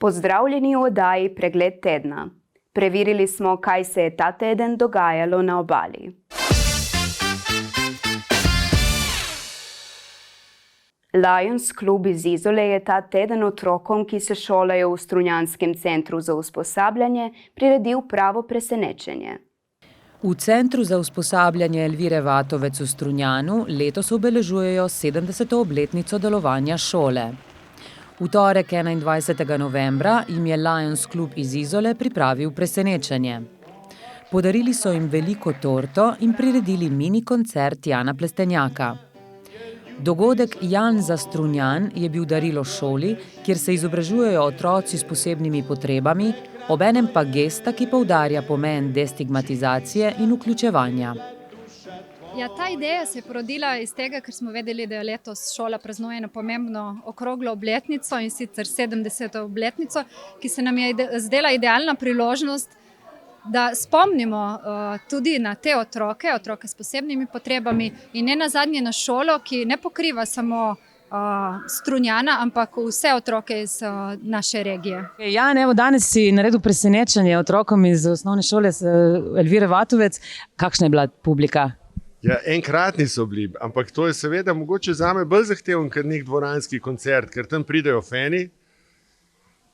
Pozdravljeni v oddaji Pregled tedna. Preverili smo, kaj se je ta teden dogajalo na obali. Lions klub iz Izole je ta teden otrokom, ki se šolajo v Strunjanskem centru za usposabljanje, priredil pravo presenečenje. V Centru za usposabljanje Elvire Vatovec v Strunjanu letos obeležujejo 70. obletnico delovanja šole. V torek 21. novembra jim je Lions klub iz Izole pripravil presenečenje. Podarili so jim veliko torto in priredili mini koncert Jana Plestenjaka. Dogodek Jan za Strunjan je bil darilo šoli, kjer se izobražujejo otroci s posebnimi potrebami, obenem pa gesta, ki poudarja pomen destigmatizacije in vključevanja. Ja, ta ideja se je porodila iz tega, ker smo vedeli, da je letos šola praznuje eno pomembno okroglo obletnico, in sicer 70. obletnico, ki se nam je zdela idealna priložnost, da spomnimo tudi na te otroke s posebnimi potrebami in ne nazadnje na šolo, ki ne pokriva samo Strunjana, ampak vse otroke iz naše regije. Jan, evo danes si naredil presenečenje otrokom iz osnovne šole Elvire Vatovec. Kakšna je bila publika? Ja, enkratni so bili, ampak to je seveda mogoče zame bolj zahteven kot nek dvoranski koncert, ker tam pridejo fani,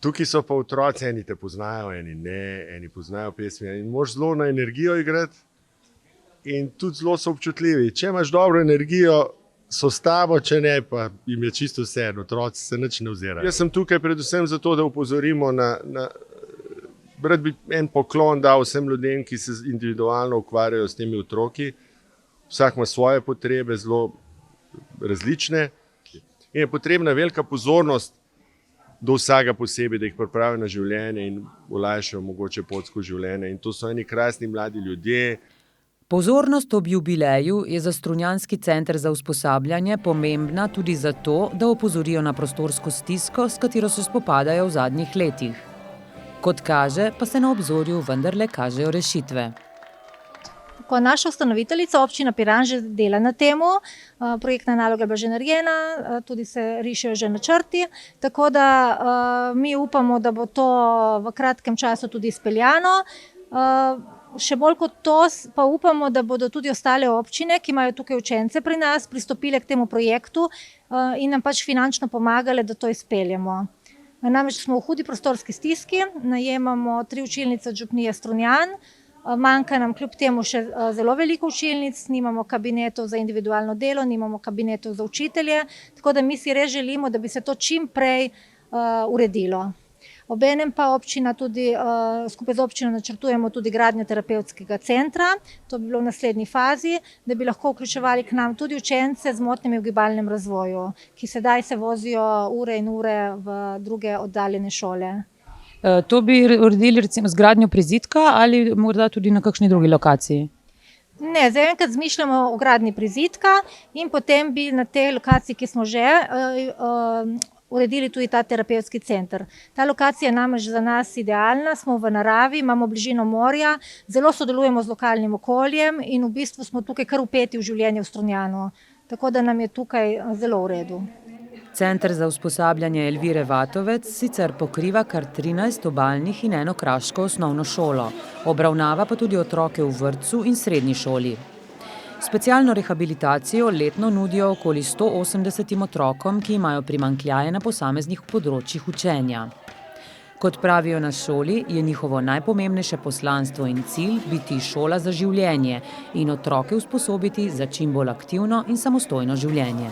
tukaj so pa otroci, eni te poznajo, eni ne, eni poznajo pesmi, in moraš zelo na energijo igrati in tudi zelo so občutljivi. Če imaš dobro energijo, so s tabo, če ne, pa jim je čisto vseeno, otroci se nič ne ozirajo. Jaz sem tukaj predvsem zato, da opozorimo rad bi en poklon dal vsem ljudem, ki se individualno ukvarjajo s temi otroki. Vsak ima svoje potrebe, zelo različne, in je potrebna velika pozornost do vsega posebej, da jih pripravijo na življenje in olajšajo mogoče pot skozi življenje. In to so eni krasni mladi ljudje. Pozornost ob jubileju je za Strunjanski center za usposabljanje pomembna tudi zato, da opozorijo na prostorsko stisko, s katero se spopadajo v zadnjih letih. Kot kaže, pa se na obzorju vendarle kažejo rešitve. Naša ustanoviteljica, občina Piran, že dela na temu, projektna naloga je bila že narejena, tudi se rišejo že načrti, tako da mi upamo, da bo to v kratkem času tudi izpeljano. Še bolj kot to pa upamo, da bodo tudi ostale občine, ki imajo tukaj učence pri nas, pristopile k temu projektu in nam pač finančno pomagale, da to izpeljemo. Namreč smo v hudi prostorski stiski, najemamo 3 učilnice od župnije Strunjan, manjka nam kljub temu še zelo veliko učilnic, nimamo kabinetov za individualno delo, nimamo kabinetov za učitelje, tako da mi si res želimo, da bi se to čim prej uredilo. Obenem pa občina tudi, skupaj z občino načrtujemo tudi gradnjo terapevtskega centra, to bi bilo v naslednji fazi, da bi lahko vključevali k nam tudi učence z motnjami v gibalnem razvoju, ki sedaj se vozijo ure in ure v druge oddaljene šole. To bi uredili recimo z gradnjo prizidka ali morda tudi na kakšni drugi lokaciji? Ne, zdaj enkrat zmišljamo o gradnji prizidka in potem bi na tej lokaciji, ki smo že, uredili tudi ta terapevtski center. Ta lokacija je namreč za nas idealna, smo v naravi, imamo bližino morja, zelo sodelujemo z lokalnim okoljem in v bistvu smo tukaj kar vpeti v življenje v Strunjanu. Tako da nam je tukaj zelo v redu. Center za usposabljanje Elvire Vatovec sicer pokriva kar 13 obalnih in 1 kraško osnovno šolo. Obravnava pa tudi otroke v vrtcu in srednji šoli. Specialno rehabilitacijo letno nudijo okoli 180 otrokom, ki imajo primanjkljaje na posameznih področjih učenja. Kot pravijo na šoli, je njihovo najpomembnejše poslanstvo in cilj biti šola za življenje in otroke usposobiti za čim bolj aktivno in samostojno življenje.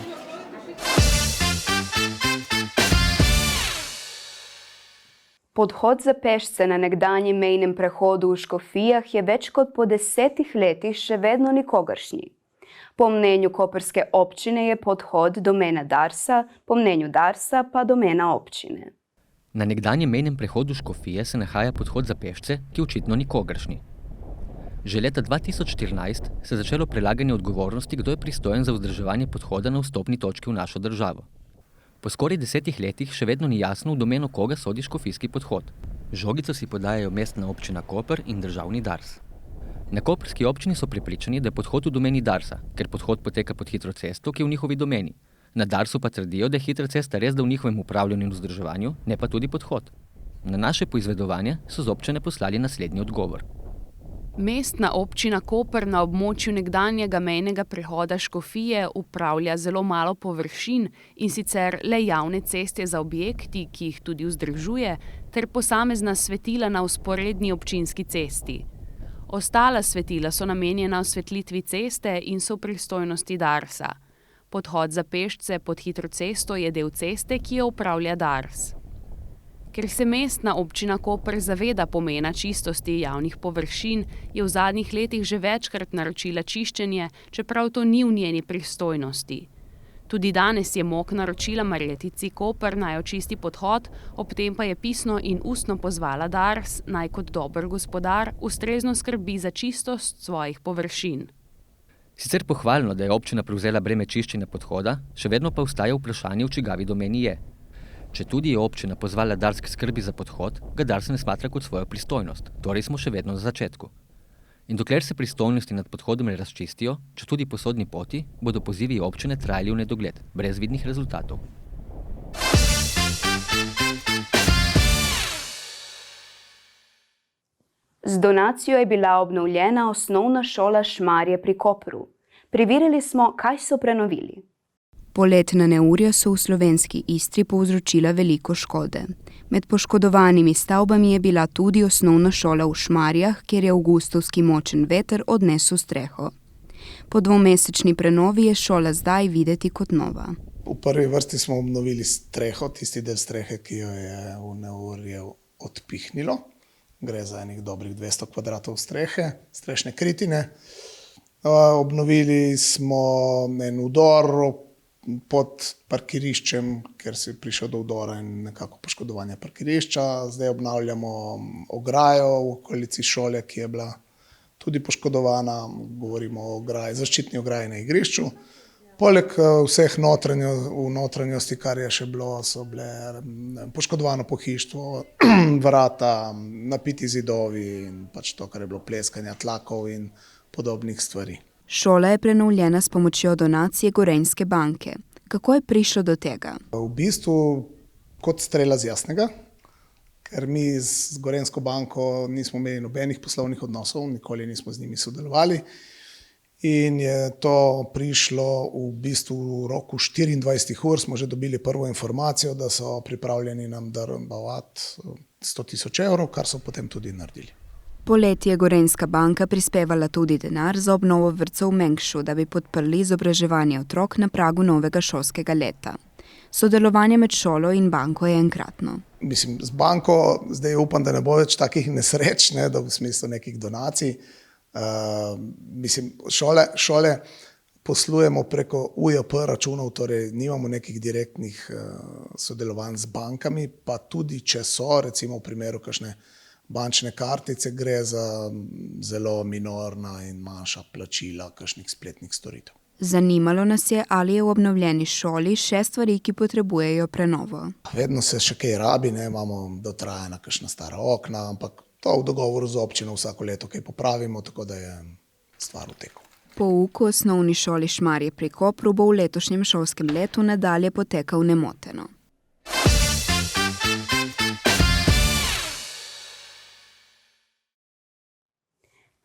Podhod za pešce na nekdanjem mejnem prehodu v Škofijah je več kot po 10 letih še vedno nikogaršnji. Po mnenju koprske občine je podhod domena Darsa, po mnenju Darsa pa domena občine. Na nekdanjem mejnem prehodu Škofije se nahaja podhod za pešce, ki je očitno nikogaršnji. Že leta 2014 se je začelo prelaganje odgovornosti, kdo je pristojen za vzdrževanje podhoda na vstopni točki v našo državo. Po skoraj 10 letih še vedno ni jasno, v domeno koga sodi škofijski podhod. Žogico si podajajo mestna občina Koper in državni Dars. Na koprski občini so prepričani, da je podhod v domeni Darsa, ker podhod poteka pod hitro cesto, ki je v njihovi domeni. Na Darsu pa trdijo, da je hitra cesta res da v njihovem upravljanju in vzdrževanju, ne pa tudi podhod. Na naše poizvedovanje so z občine poslali naslednji odgovor. Mestna občina Koper na območju nekdanjega mejnega prehoda Škofije upravlja zelo malo površin, in sicer le javne ceste za objekti, ki jih tudi vzdržuje, ter posamezna svetila na vzporedni občinski cesti. Ostala svetila so namenjena osvetlitvi ceste in so v pristojnosti Darsa. Podhod za pešce pod hitro cesto je del ceste, ki jo upravlja Dars. Ker se mestna občina Koper zaveda pomena čistosti javnih površin, je v zadnjih letih že večkrat naročila čiščenje, čeprav to ni v njeni pristojnosti. Tudi danes je MOK naročila Marjetici Koper, naj očisti podhod, ob tem pa je pisno in ustno pozvala Dars, naj kot dober gospodar ustrezno skrbi za čistost svojih površin. Sicer pohvalno, da je občina prevzela breme čiščenja podhoda, še vedno pa ostaja vprašanje, v čigavi domeni je. Če tudi je občina pozvala Dars k skrbi za podhod, ga Dars ne smatra kot svojo pristojnost, torej smo še vedno na začetku. In dokler se pristojnosti nad podhodom ne razčistijo, če tudi po sodni poti, bodo pozivi občine trajali v nedogled, brez vidnih rezultatov. Z donacijo je bila obnovljena osnovna šola Šmarje pri Kopru. Preverili smo, kaj so prenovili. Poletna neurja so v slovenski Istri povzročila veliko škode. Med poškodovanimi stavbami je bila tudi osnovna šola v Šmarjah, kjer je avgustovski močen veter odnesel streho. Po dvomesečni prenovi je šola zdaj videti kot nova. V prvi vrsti smo obnovili streho, tisti del strehe, ki jo je v neurju odpihnilo. Gre za enih dobrih 200 kvadratov strehe, strešne kritine. Obnovili smo en vdor pod parkiriščem, ker se je prišel do vdora in nekako poškodovanja parkirišča. Zdaj obnavljamo ograjo v okolici šole, ki je bila tudi poškodovana. Govorimo o ograji, zaščitni ograji na igrišču. Poleg vseh v notranjosti, kar je še bilo, so bile poškodovano pohištvo, vrata, napiti zidovi in pač to, kar je bilo pleskanja tlakov in podobnih stvari. Šola je prenovljena s pomočjo donacije Gorenjske banke. Kako je prišlo do tega? V bistvu kot strela z jasnega, ker mi z Gorenjsko banko nismo imeli nobenih poslovnih odnosov, nikoli nismo z njimi sodelovali. In je to prišlo v bistvu v roku 24 ur, smo že dobili prvo informacijo, da so pripravljeni nam darovati 100 000 evrov, kar so potem tudi naredili. Poleti je Gorenjska banka prispevala tudi denar za obnovo vrtcev v Mengšu, da bi podprli izobraževanje otrok na pragu novega šolskega leta. Sodelovanje med šolo in banko je enkratno. Mislim, z banko zdaj upam, da ne bo več takih nesreč, da v smislu nekih donacij. Šole poslujemo preko UJP računov, torej nimamo nekih direktnih sodelovanj z bankami, pa tudi če so, recimo v primeru kakšne bančne kartice, gre za zelo minorna in manjša plačila kakšnih spletnih storitev. Zanimalo nas je, ali je v obnovljeni šoli še stvari, ki potrebujejo prenovo. Vedno se še kaj rabi, imamo dotrajana kakšna stara okna, ampak to v dogovoru z občino vsako leto kaj popravimo, tako da je stvar v teku. Pouk v osnovni šoli Šmarje pri Kopru bo v letošnjem šolskem letu nadalje potekal nemoteno.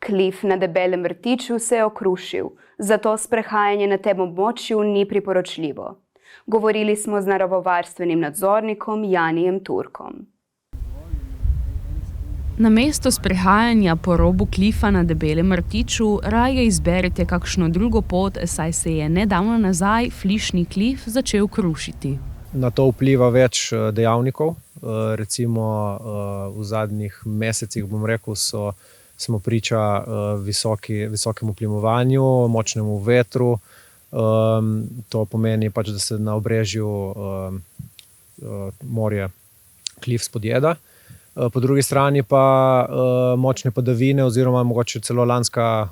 Klif na Debelem Rtiču se je okrušil, zato sprehajanje na tem območju ni priporočljivo. Govorili smo z naravovarstvenim nadzornikom Janijem Turkom. Namesto sprehajanja po robu klifa na Debelem Rtiču raje izberite kakšno drugo pot, saj se je nedavno nazaj Flišni klif začel krušiti. Na to vpliva več dejavnikov. Recimo v zadnjih mesecih, smo priča visokemu plimovanju, močnemu vetru. To pomeni pač, da se na obrežju morje klif spodjeda. Po drugi strani pa močne padavine oziroma mogoče celo lanska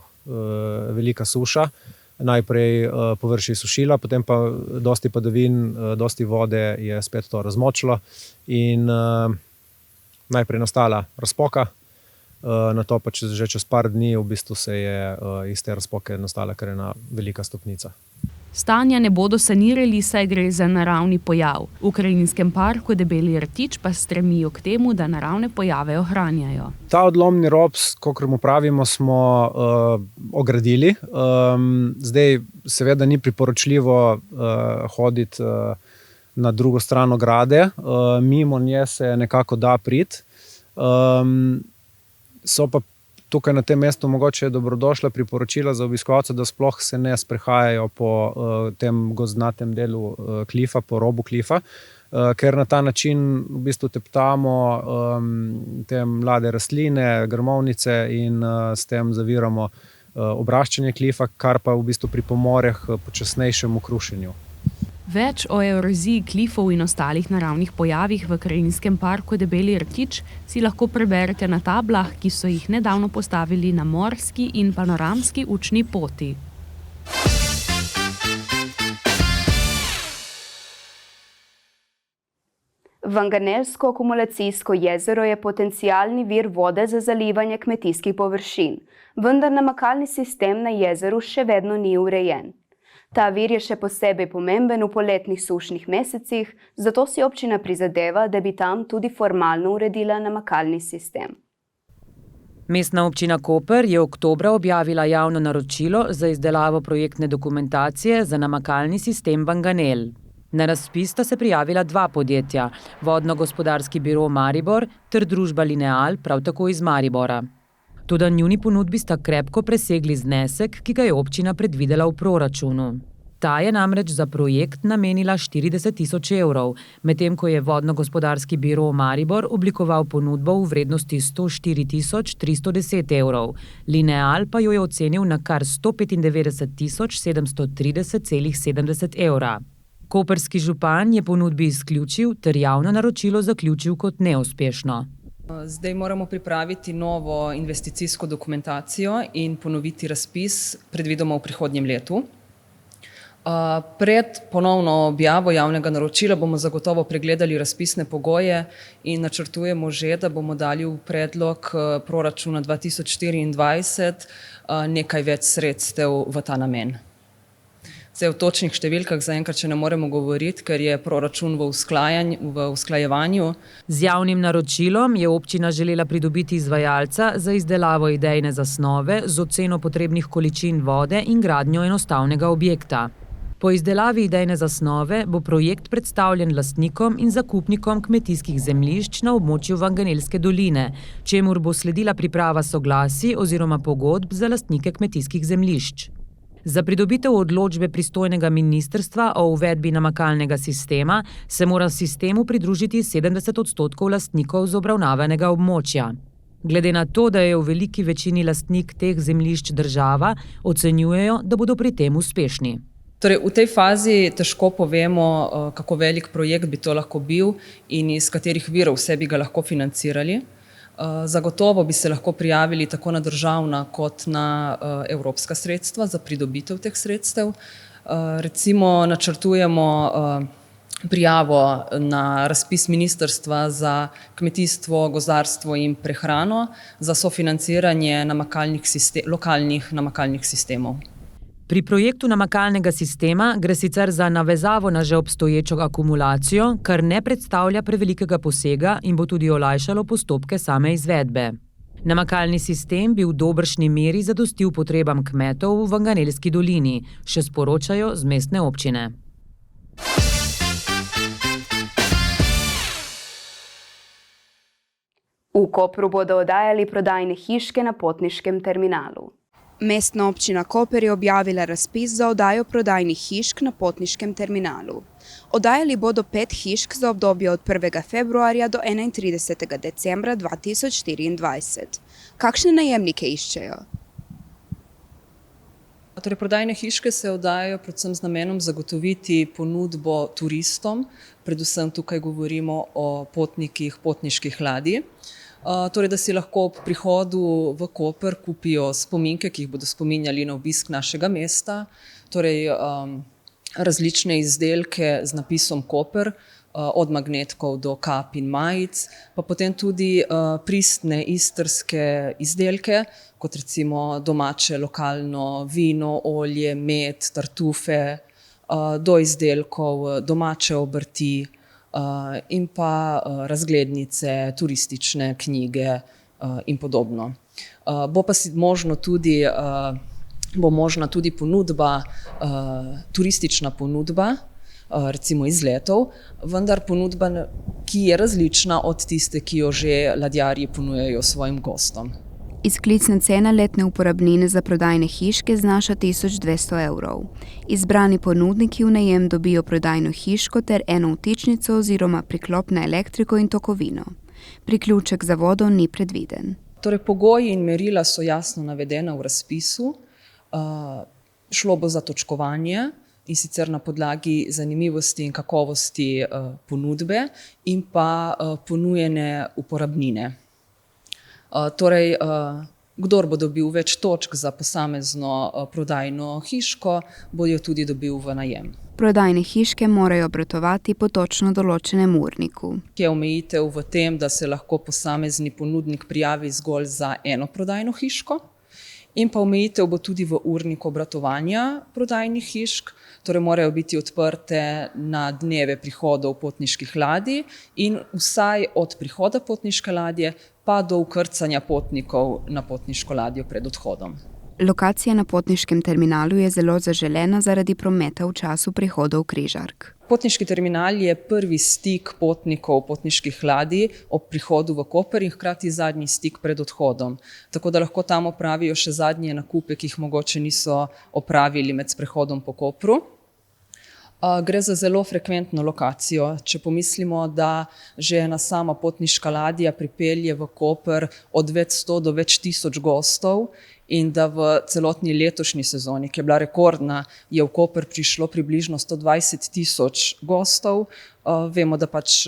velika suša. Najprej površje sušila, potem pa dosti padavin, dosti vode je spet to razmočilo in najprej nastala razpoka. Na to pa že čez par dni v bistvu se je iz te razpoke nastala kar ena velika stopnica. Stanja ne bodo sanirali, saj gre za naravni pojav. V Krajinskem parku Debeli rtič pa stremijo k temu, da naravne pojave ohranjajo. Ta odlomni rob, kakor mu pravimo, smo ogradili. Zdaj seveda ni priporočljivo hoditi na drugo stran ograde, mimo nje se nekako da priti. So pa tukaj na tem mestu mogoče dobrodošla priporočila za obiskovalce, da sploh se ne sprehajajo po tem gozdnatem delu klifa, po robu klifa, ker na ta način v bistvu teptamo te mlade rastline, grmovnice in s tem zaviramo obraščanje klifa, kar pa v bistvu pripomore k počasnejšemu krušenju. Več o eroziji klifov in ostalih naravnih pojavih v Krajinskem parku Debeli rtič si lahko preberete na tablah, ki so jih nedavno postavili na morski in panoramski učni poti. Vanganelsko akumulacijsko jezero je potencialni vir vode za zalivanje kmetijskih površin, vendar namakalni sistem na jezeru še vedno ni urejen. Ta vir je še posebej pomemben v poletnih sušnih mesecih, zato si občina prizadeva, da bi tam tudi formalno uredila namakalni sistem. Mestna občina Koper je oktobra objavila javno naročilo za izdelavo projektne dokumentacije za namakalni sistem Vanganel. Na razpis sta se prijavila 2 podjetja, Vodno-gospodarski biro Maribor ter družba Lineal, prav tako iz Maribora. Toda njuni ponudbi sta krepko presegli znesek, ki ga je občina predvidela v proračunu. Ta je namreč za projekt namenila 40.000 evrov, medtem ko je Vodno-gospodarski biro Maribor oblikoval ponudbo v vrednosti 104.310 evrov. Lineal pa jo je ocenil na kar 195.730,70 evra. Koperski župan je ponudbi izključil ter javno naročilo zaključil kot neuspešno. Zdaj moramo pripraviti novo investicijsko dokumentacijo in ponoviti razpis predvidoma v prihodnjem letu. Pred ponovno objavo javnega naročila bomo zagotovo pregledali razpisne pogoje in načrtujemo že, da bomo dali v predlog proračuna 2024 nekaj več sredstev v ta namen. Zdaj, v točnih številkah zaenkrat še ne moremo govoriti, ker je proračun v usklajevanju. Z javnim naročilom je občina želela pridobiti izvajalca za izdelavo idejne zasnove z oceno potrebnih količin vode in gradnjo enostavnega objekta. Po izdelavi idejne zasnove bo projekt predstavljen lastnikom in zakupnikom kmetijskih zemljišč na območju Vanganelske doline, čemur bo sledila priprava soglasij oziroma pogodb za lastnike kmetijskih zemljišč. Za pridobitev odločbe pristojnega ministrstva o uvedbi namakalnega sistema se mora sistemu pridružiti 70% lastnikov z obravnavanega območja. Glede na to, da je v veliki večini lastnik teh zemljišč država, ocenjujejo, da bodo pri tem uspešni. Torej, v tej fazi težko povemo, kako velik projekt bi to lahko bil in iz katerih virov vse bi ga lahko financirali. Zagotovo bi se lahko prijavili tako na državna kot na evropska sredstva za pridobitev teh sredstev. Recimo načrtujemo prijavo na razpis Ministrstva za kmetijstvo, gozdarstvo in prehrano za sofinanciranje lokalnih namakalnih sistemov. Pri projektu namakalnega sistema gre sicer za navezavo na že obstoječo akumulacijo, kar ne predstavlja prevelikega posega in bo tudi olajšalo postopke same izvedbe. Namakalni sistem bi v dobršni meri zadostil potrebam kmetov v Vanganelski dolini, še sporočajo z mestne občine. V Kopru bodo oddajali prodajne hiške na potniškem terminalu. Mestna občina Koper je objavila razpis za oddajo prodajnih hišk na potniškem terminalu. Oddajali bodo 5 hišk za obdobje od 1. februarja do 31. decembra 2024. Kakšne najemnike iščejo? Torej, prodajne hiške se oddajajo predvsem z namenom zagotoviti ponudbo turistom, predvsem tukaj govorimo o potnikih potniških ladij. Torej, da si lahko ob prihodu v Koper kupijo spominke, ki jih bodo spominjali na obisk našega mesta, torej različne izdelke z napisom Koper, od magnetkov do kap in majic, pa potem tudi pristne istrske izdelke, kot recimo domače lokalno vino, olje, med, tartufe, do izdelkov, domače obrti in pa razglednice, turistične knjige in podobno. Bo pa možna tudi ponudba, turistična ponudba, recimo izletov, vendar ponudba, ki je različna od tiste, ki jo že ladjarji ponujajo svojim gostom. Izklicna cena letne uporabnine za prodajne hiške znaša 1200 evrov. Izbrani ponudniki v najem dobijo prodajno hiško ter eno vtičnico oziroma priklop na elektriko in tokovino. Priključek za vodo ni predviden. Torej, pogoji in merila so jasno navedena v razpisu. Šlo bo za točkovanje, in sicer na podlagi zanimivosti in kakovosti ponudbe in pa ponujene uporabnine. Torej, kdor bo dobil več točk za posamezno prodajno hiško, bo jo tudi dobil v najem. Prodajne hiške morajo obratovati po točno določenem urniku. Je omejitev v tem, da se lahko posamezni ponudnik prijavi zgolj za eno prodajno hiško, in pa omejitev bo tudi v urniku obratovanja prodajnih hišk, torej morajo biti odprte na dneve prihodov potniških ladij in vsaj od prihoda potniške ladje pa do vkrcanja potnikov na potniško ladjo pred odhodom. Lokacija na potniškem terminalu je zelo zaželena zaradi prometa v času prihodov križark. Potniški terminal je prvi stik potnikov potniških ladij ob prihodu v Koper in hkrati zadnji stik pred odhodom. Tako da lahko tam opravijo še zadnje nakupe, ki jih mogoče niso opravili med sprehodom po Kopru. Gre za zelo frekventno lokacijo. Če pomislimo, da že ena sama potniška ladja pripelje v Koper od več 100 do več tisoč gostov in da v celotni letošnji sezoni, ki je bila rekordna, je v Koper prišlo približno 120 tisoč gostov, vemo, da pač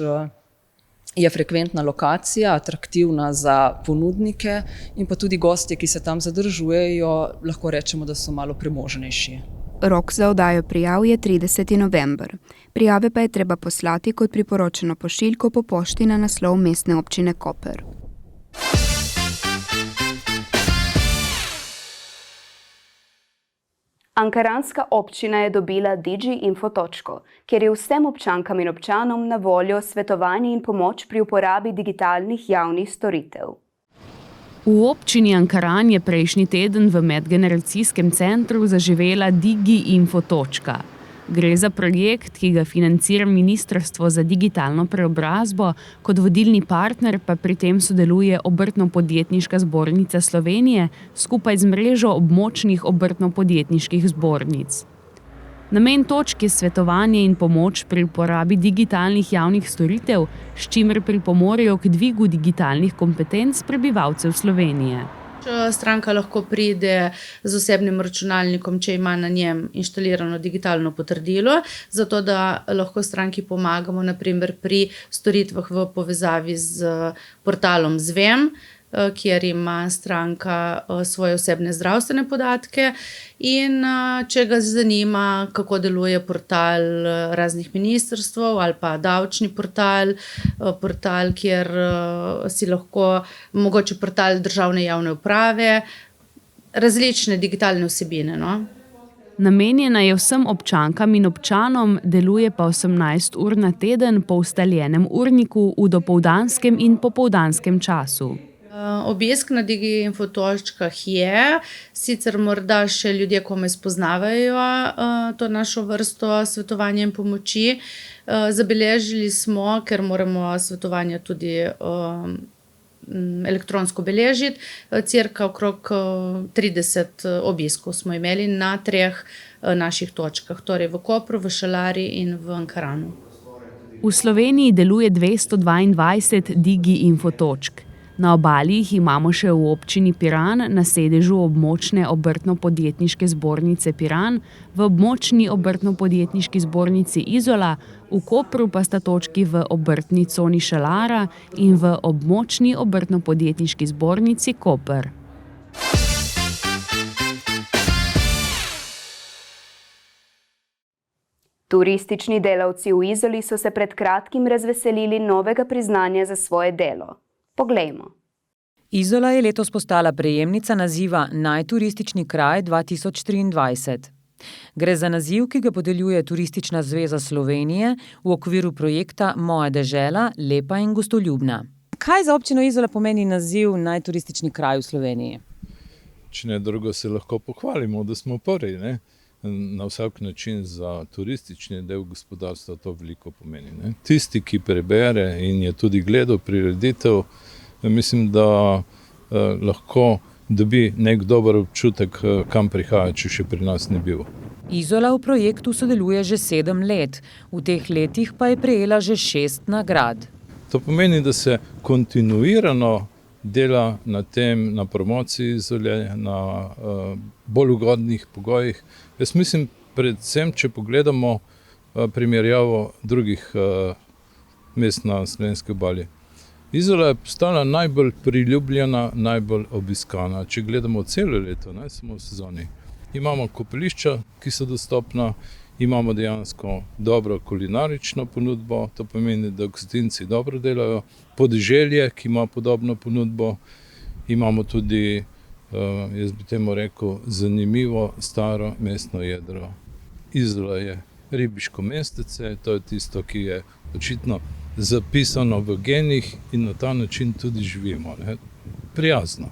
je frekventna lokacija, atraktivna za ponudnike in pa tudi gostje, ki se tam zadržujejo, lahko rečemo, da so malo premožnejši. Rok za oddajo prijav je 30. november. Prijave pa je treba poslati kot priporočeno pošiljko po pošti na naslov Mestne občine Koper. Ankaranska občina je dobila DigiInfo točko, kjer je vsem občankam in občanom na voljo svetovanje in pomoč pri uporabi digitalnih javnih storitev. V občini Ankaran je prejšnji teden v medgeneracijskem centru zaživela DigiInfo točka. Gre za projekt, ki ga financira Ministrstvo za digitalno preobrazbo, kot vodilni partner pa pri tem sodeluje Obrtno-podjetniška zbornica Slovenije skupaj z mrežo območnih obrtno-podjetniških zbornic. Namen točk je svetovanje in pomoč pri uporabi digitalnih javnih storitev, s čimer pripomorejo k dvigu digitalnih kompetenc prebivalcev Slovenije. Stranka lahko pride z osebnim računalnikom, če ima na njem inštalirano digitalno potrdilo, zato da lahko stranki pomagamo na primer pri storitvah v povezavi z portalom Zvem, kjer ima stranka svoje osebne zdravstvene podatke in če ga zanima, kako deluje portal raznih ministrstv ali pa davčni portal, kjer si lahko, mogoče portal državne javne uprave, različne digitalne vsebine, no. Namenjena je vsem občankam in občanom, deluje pa 18 ur na teden po ustaljenem urniku v dopoldanskem in popoldanskem času. Obisk na DigiInfo točkah je, sicer morda še ljudje komaj spoznavajo to našo vrsto svetovanja in pomoči. Zabeležili smo, ker moramo svetovanja tudi elektronsko beležiti, cirka okrog 30 obiskov smo imeli na 3 naših točkah, torej v Kopru, v Šalari in v Ankaranu. V Sloveniji deluje 222 DigiInfo točk. Na obali jih imamo še v občini Piran, na sedežu območne obrtno-podjetniške zbornice Piran, v območni obrtno-podjetniški zbornici Izola, v Kopru pa sta točki v obrtni coni Šalara in v območni obrtno-podjetniški zbornici Koper. Turistični delavci v Izoli so se pred kratkim razveselili novega priznanja za svoje delo. Poglejmo. Izola je letos postala prejemnica naziva Najturistični kraj 2023. Gre za naziv, ki ga podeljuje Turistična zveza Slovenije v okviru projekta Moja dežela, lepa in gostoljubna. Kaj za občino Izola pomeni naziv najturistični kraj v Sloveniji? Če ne drugo, se lahko pohvalimo, da smo prvi, ne? Na vsak način za turistični del gospodarstva to veliko pomeni, ne? Tisti, ki prebere in je tudi gledal prireditev, mislim, da lahko dobi nek dober občutek, kam prihaja, če še pri nas ne bil. Izola v projektu sodeluje že 7 let, v teh letih pa je prejela že 6 nagrad. To pomeni, da se kontinuirano dela na tem, na promociji Izole, na bolj ugodnih pogojih. Jaz mislim, predvsem, če pogledamo primerjavo drugih mest na slovenski obali. Izola je postala najbolj priljubljena, najbolj obiskana, če gledamo celo leto, ne samo v sezoni. Imamo kopališča, ki so dostopna, imamo dejansko dobro kulinarično ponudbo, to pomeni, da gostinci dobro delajo, podeželje, ki ima podobno ponudbo, imamo tudi, jaz bi temu rekel, zanimivo staro mestno jedro. Izola je ribiško mestece, to je tisto, ki je očitno zapisano v genih in na ta način tudi živimo, ne? Prijazno.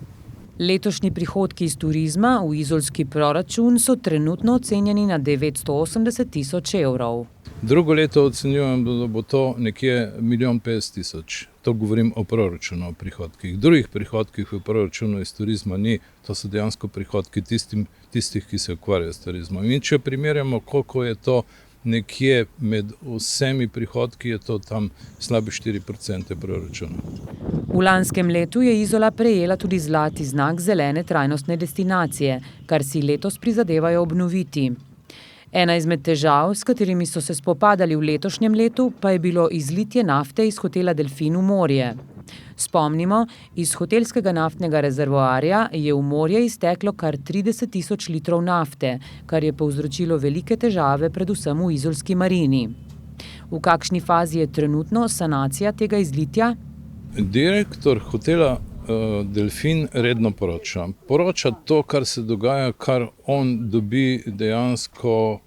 Letošnji prihodki iz turizma v izolski proračun so trenutno ocenjeni na 980 tisoč evrov. Drugo leto ocenjujem, da bo to nekje 1 500 000. To govorim o proračunu, o prihodkih. Drugih prihodkih v proračunu iz turizma ni, to so dejansko prihodki tistih, ki se ukvarjajo s turizmom. In če primerjamo, koliko je to nekje med vsemi prihodki, je to tam slabi 4% proračuna. V lanskem letu je Izola prejela tudi zlati znak zelene trajnostne destinacije, kar si letos prizadevajo obnoviti. Ena izmed težav, s katerimi so se spopadali v letošnjem letu, pa je bilo izlitje nafte iz hotela Delfin v morje. Spomnimo, iz hotelskega naftnega rezervoarja je v morje izteklo kar 30 000 litrov nafte, kar je povzročilo velike težave predvsem v izolski marini. V kakšni fazi je trenutno sanacija tega izlitja? Direktor hotela Delfin redno poroča. Poroča to, kar se dogaja, kar on dobi dejansko,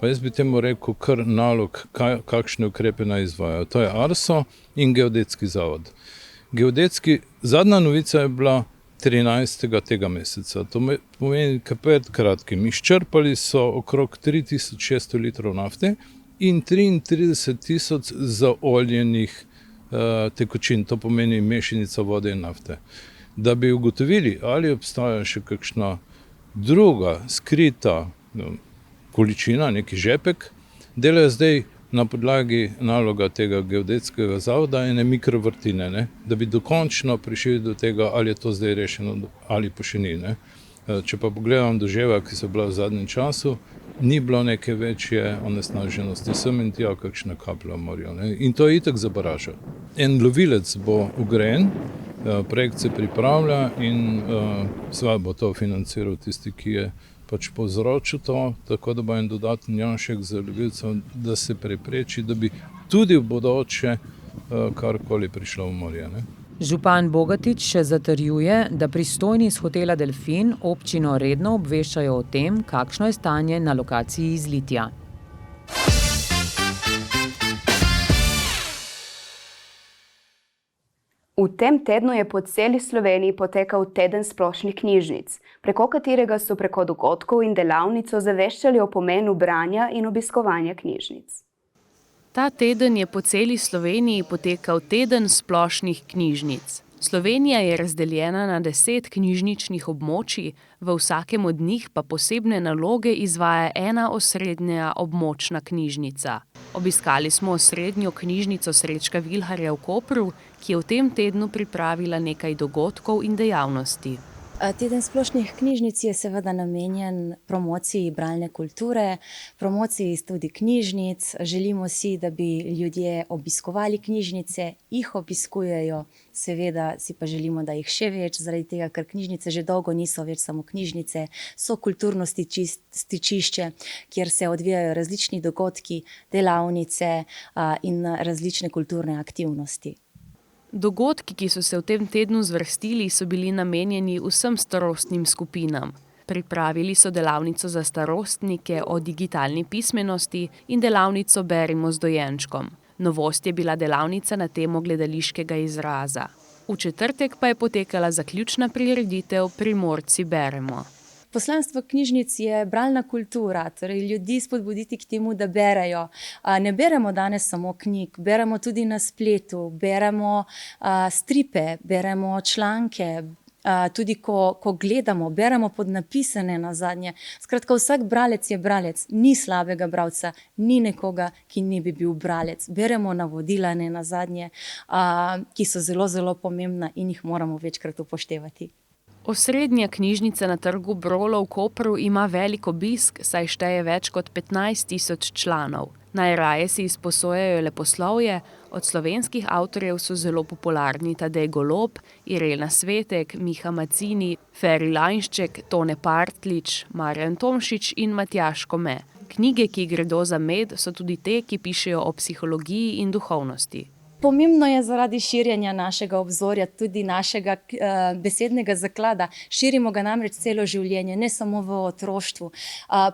pa jaz bi temu rekel, kar nalog, kakšne ukrepe naj izvajajo. To je ARSO in Geodetski zavod. Zadnja novica je bila 13. tega meseca. To pomeni, pred kratkim. Izčrpali so okrog 3600 litrov nafte in 33 000 zaoljenih tekočin, to pomeni mešanica vode in nafte. Da bi ugotovili, ali obstaja še kakšna druga skrita količina, neki žepek, delajo zdaj na podlagi naloga tega geodetskega zavoda ene mikrovrtine, ne? Da bi dokončno prišli do tega, ali je to zdaj rešeno ali pa še ni. Ne? Če pa pogledam doževa, ki so bila v zadnjem času, ni bilo neke večje onesnaženosti, sem in tja kakšna kaplja v morju. Ne? In to je itak za baražo. En lovilec bo ugrajen, projekt se pripravlja in seveda bo to financiral tisti, ki je pač povzročil to, tako da bo en dodaten janšek za lovilcev, da se prepreči, da bi tudi v bodoče karkoli prišlo v morje. Ne? Župan Bogatič še zatrjuje, da pristojni iz hotela Delfin občino redno obveščajo o tem, kakšno je stanje na lokaciji izlitja. V tem tednu je po celi Sloveniji potekal teden splošnih knjižnic, preko katerega so preko dogodkov in delavnic ozaveščali o pomenu branja in obiskovanja knjižnic. Ta teden je po celi Sloveniji potekal teden splošnih knjižnic. Slovenija je razdeljena na 10 knjižničnih območij, v vsakem od njih pa posebne naloge izvaja ena osrednja območna knjižnica. Obiskali smo osrednjo knjižnico Srečka Vilharja v Kopru, ki je v tem tednu pripravila nekaj dogodkov in dejavnosti. Teden splošnih knjižnic je seveda namenjen promociji bralne kulture, promociji tudi knjižnic. Želimo si, da bi ljudje obiskovali knjižnice, jih obiskujejo, seveda si pa želimo, da jih še več, zaradi tega, ker knjižnice že dolgo niso več samo knjižnice, so kulturno stičišče, kjer se odvijajo različni dogodki, delavnice in različne kulturne aktivnosti. Dogodki, ki so se v tem tednu zvrstili, so bili namenjeni vsem starostnim skupinam. Pripravili so delavnico za starostnike o digitalni pismenosti in delavnico Berimo z dojenčkom. Novost je bila delavnica na temo gledališkega izraza. V četrtek pa je potekala zaključna prireditev Primorci beremo. Poslanstvo knjižnic je bralna kultura, torej ljudi spodbuditi k temu, da berejo. Ne beremo danes samo knjig, beremo tudi na spletu, beremo stripe, beremo članke, tudi ko gledamo, beremo podnapisane nazadnje. Skratka, vsak bralec je bralec, ni slabega bralca, ni nekoga, ki ne bi bil bralec. Beremo navodila ne nazadnje, ki so zelo, zelo pomembna in jih moramo večkrat upoštevati. Osrednja knjižnica na trgu Brolo v Kopru ima velik obisk, saj šteje več kot 15.000 članov. Najraje si izposojajo leposlovje, od slovenskih avtorjev so zelo popularni Tadej Golob, Irena Svetek, Miha Mazzini, Feri Lainšček, Tone Partlič, Marjan Tomšič in Matjaž Kome. Knjige, ki gredo za med, so tudi te, ki pišejo o psihologiji in duhovnosti. Pomembno je zaradi širjenja našega obzorja, tudi našega besednega zaklada. Širimo ga namreč celo življenje, ne samo v otroštvu.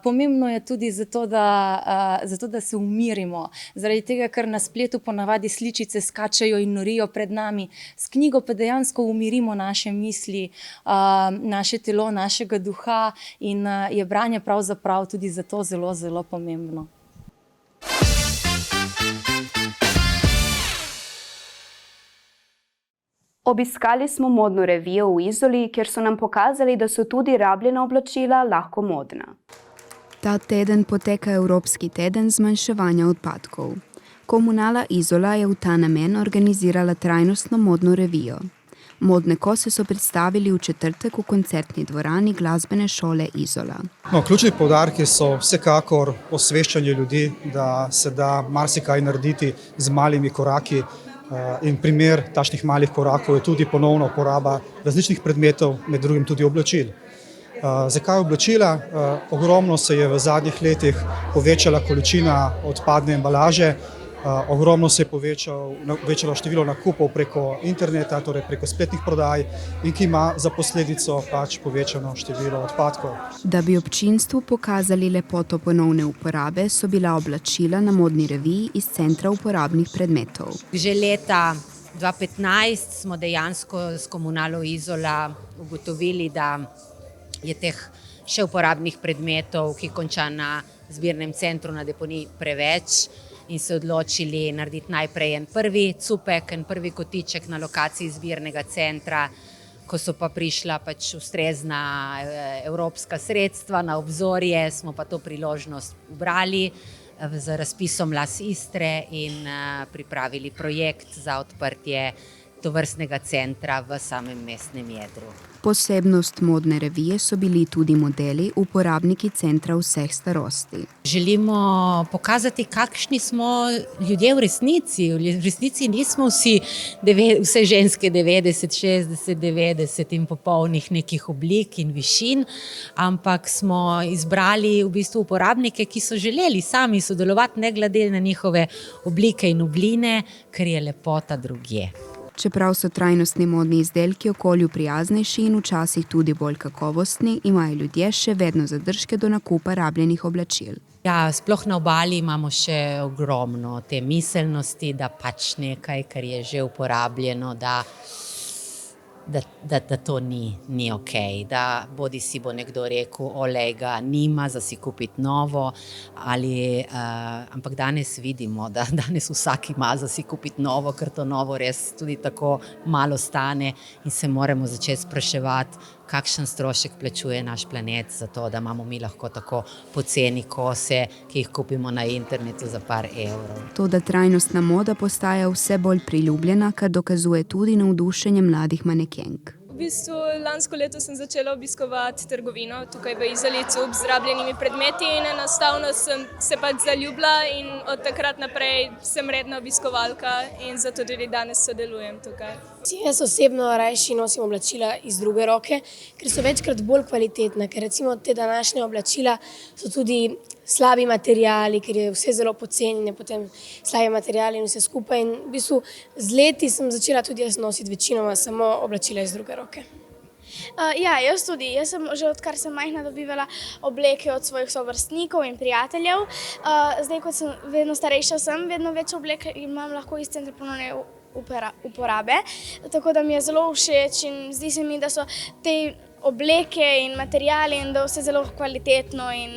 Pomembno je tudi zato, da se umirimo. Zaradi tega, ker na spletu ponavadi sličice skačejo in norijo pred nami. S knjigo pa dejansko umirimo naše misli, naše telo, našega duha in je branje pravzaprav tudi zato zelo, zelo pomembno. Obiskali smo modno revijo v Izoli, kjer so nam pokazali, da so tudi rabljena oblačila lahko modna. Ta teden poteka Evropski teden zmanjševanja odpadkov. Komunala Izola je v ta namen organizirala trajnostno modno revijo. Modne kose so predstavili v četrtek v koncertni dvorani Glasbene šole Izola. Ključni poudarki so vsekakor osveščanje ljudi, da se da marsikaj narediti z malimi koraki. In primer takšnih malih korakov je tudi ponovna uporaba različnih predmetov, med drugim tudi oblačil. Zakaj oblačila? Ogromno se je v zadnjih letih povečala količina odpadne embalaže, ogromno se je povečalo število nakupov preko interneta, torej preko spletnih prodaj in ki ima za posledico povečano število odpadkov. Da bi občinstvu pokazali lepoto ponovne uporabe, so bila oblačila na modni reviji iz Centra uporabnih predmetov. Že leta 2015 smo dejansko s komunalo Izola ugotovili, da je teh še uporabnih predmetov, ki konča na zbirnem centru na deponiji, preveč. In se odločili narediti najprej en prvi cupek, en prvi kotiček na lokaciji zbirnega centra, ko so pa prišla ustrezna evropska sredstva na obzorje, smo pa to priložnost ubrali z razpisom Las Istre in pripravili projekt za odprtje tovrstnega centra v samem mestnem jedru. Posebnost modne revije so bili tudi modeli, uporabniki centra vseh starosti. Želimo pokazati, kakšni smo ljudje v resnici. V resnici nismo vse ženske 90, 60, 90 in popolnih nekih oblik in višin, ampak smo izbrali v bistvu uporabnike, ki so želeli sami sodelovati, ne glede na njihove oblike in obline, ker je lepota drugje. Čeprav so trajnostni modni izdelki okolju prijaznejši in včasih tudi bolj kakovostni, imajo ljudje še vedno zadržke do nakupa rabljenih oblačil. Ja, sploh na obali imamo še ogromno te miselnosti, da nekaj, kar je že uporabljeno, da to ni okej. Da bodi si bo nekdo rekel, olej ga nima, za si kupiti novo, ampak danes vidimo, da danes vsak ima za si kupiti novo, ker to novo res tudi tako malo stane in se moramo začeti spraševati, kakšen strošek plačuje naš planet za to, da imamo mi lahko tako poceni kose, ki jih kupimo na internetu za par evrov. Toda trajnostna moda postaja vse bolj priljubljena, kar dokazuje tudi navdušenje mladih manekenk. V bistvu lansko leto sem začela obiskovati trgovino tukaj v Izoli z rabljenimi predmeti in enostavno sem se zaljubila in od takrat naprej sem redna obiskovalka in zato tudi danes sodelujem tukaj. Jaz osebno rajši nosim oblačila iz druge roke, ker so večkrat bolj kvalitetna, ker recimo te današnje oblačila so tudi slabi materiali, ker je vse zelo poceni, potem slabi materiali in vse skupaj. In v bistvu z leti sem začela tudi jaz nositi večinoma samo oblačila iz druge roke. Ja, jaz tudi. Jaz sem že odkar sem majhna dobivala obleke od svojih sovrstnikov in prijateljev. Zdaj, kot sem vedno starejša, sem vedno več oblek imam lahko iz centra ponovne uporabe. Tako da mi je zelo všeč in zdi se mi, da so te obleke in materiali in da vse zelo kvalitetno in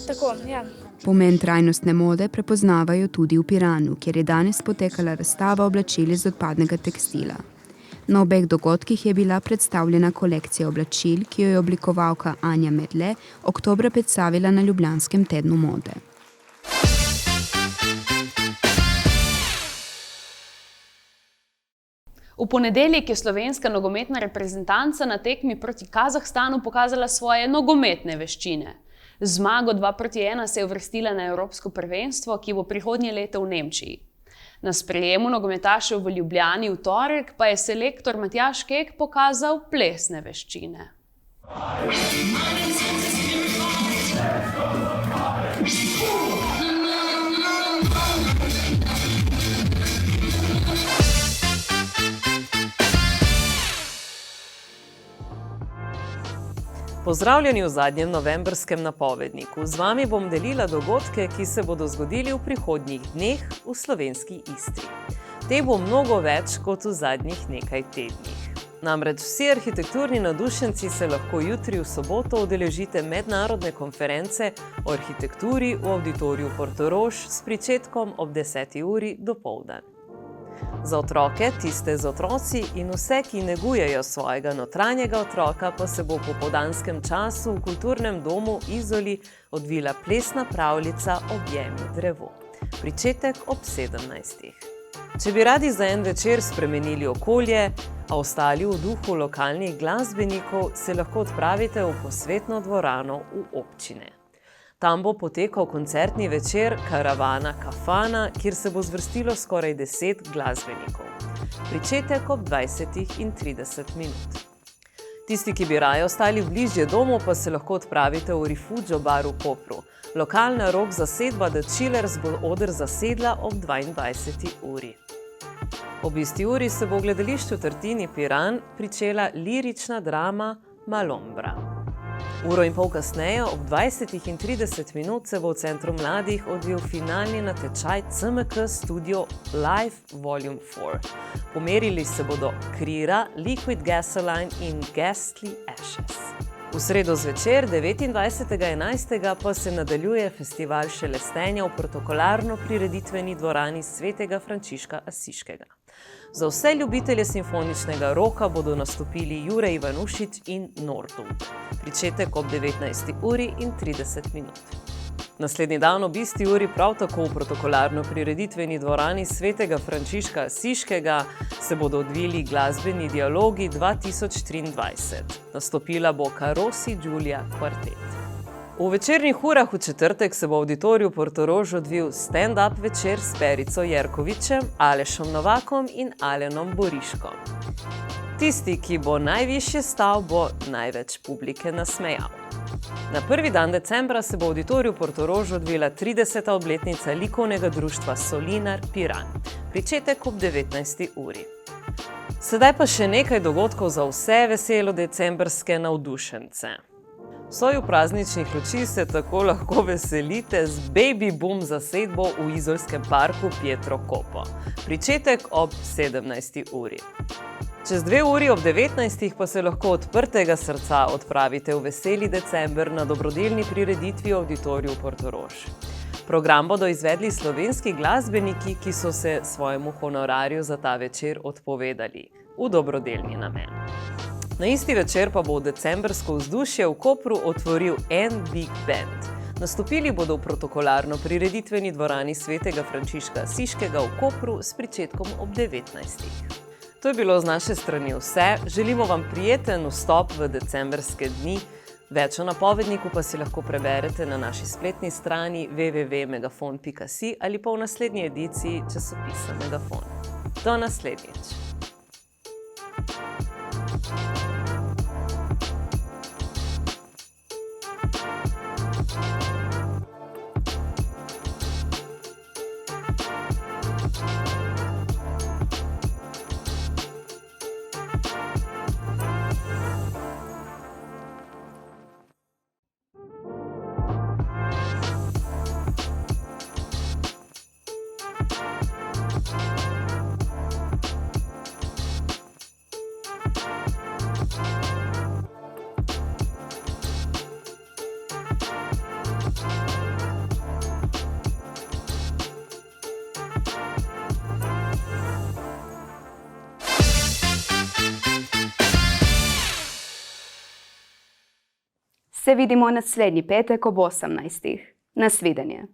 tako, ja. Pomen trajnostne mode prepoznavajo tudi v Piranu, kjer je danes potekala razstava oblačil iz odpadnega tekstila. Na obeh dogodkih je bila predstavljena kolekcija oblačil, ki jo je oblikovalka Anja Medle oktobra predstavila na Ljubljanskem tednu mode. V ponedeljek je slovenska nogometna reprezentanca na tekmi proti Kazahstanu pokazala svoje nogometne veščine. Z zmago 2-1 se je uvrstila na Evropsko prvenstvo, ki bo prihodnje leto v Nemčiji. Na sprejemu nogometašev v Ljubljani v torek pa je selektor Matjaž Kek pokazal plesne veščine. Pozdravljeni v zadnjem novembrskem napovedniku. Z vami bom delila dogodke, ki se bodo zgodili v prihodnjih dneh v slovenski Istri. Te bo mnogo več kot v zadnjih nekaj tednih. Namreč vsi arhitekturni navdušenci se lahko jutri v soboto udeležite mednarodne konference o arhitekturi v Avditoriju Portorož s pričetkom ob 10. uri dopoldan. Za otroke, tiste z otroci in vse, ki negujejo svojega notranjega otroka, pa se bo v popoldanskem času v kulturnem domu Izoli odvila plesna pravljica Objemi drevo. Pričetek ob 17. Če bi radi za en večer spremenili okolje, a ostali v duhu lokalnih glasbenikov, se lahko odpravite v posvetno dvorano v občine. Tam bo potekal koncertni večer Karavana Kafana, kjer se bo zvrstilo skoraj 10 glasbenikov. Pričetek ob 20:30 minut. Tisti, ki bi raje ostali bližje domu, pa se lahko odpravite v Rifugio bar v Kopru. Lokalna rock zasedba The Chillers bo oder zasedla ob 22. uri. Ob isti uri se bo v gledališču Tartini Piran pričela lirična drama Malombra. Uro in pol kasneje, ob 20:30 minut, se bo v Centru mladih odvil finalni natečaj CMK Studio Live Volume 4. Pomerili se bodo Krira, Liquid Gasoline in Ghastly Ashes. V sredo zvečer, 29.11. pa se nadaljuje festival šelestenja v protokolarno prireditveni dvorani Svetega Frančiška Asiškega. Za vse ljubitelje simfoničnega roka bodo nastopili Jure Ivanušič in Nordund. Pričetek ob 19:30 minut. Naslednji dan ob isti uri prav tako v protokolarno prireditveni dvorani Svetega Frančiška Asiškega se bodo odvili glasbeni dialogi 2023. Nastopila bo Carosi Giulia Quartet. V večernih urah v četrtek se bo v Avditoriju Portorož odvil stand-up večer s Perico Jerkovičem, Alešom Novakom in Alenom Boriškom. Tisti, ki bo najvišje stal, bo največ publike nasmejal. Na prvi dan decembra se bo v Avditoriju Portorož odvila 30. obletnica likovnega društva Solinar Piran. Pričetek ob 19. uri. Sedaj pa še nekaj dogodkov za vse veselo decembrske navdušence. V soju prazničnih luči se tako lahko veselite z Baby Boom zasedbo v izolskem parku Pietro Kopo. Pričetek ob 17. uri. Čez 2 uri ob 19. pa se lahko odprtega srca odpravite v veseli december na dobrodelni prireditvi v Avditoriju Portorož. Program bodo izvedli slovenski glasbeniki, ki so se svojemu honorarju za ta večer odpovedali v dobrodelni namen. Na isti večer pa bo decembrsko vzdušje v Kopru otvoril en big band. Nastopili bodo v protokolarno prireditveni dvorani Svetega Frančiška Asiškega v Kopru s pričetkom ob 19. To je bilo z naše strani vse. Želimo vam prijeten vstop v decembrske dni. Več o napovedniku pa si lahko preberete na naši spletni strani www.megafon.si ali pa v naslednji ediciji časopisa Megafon. Do naslednjič! Se vidimo naslednji petek ob 18. Na svidenje.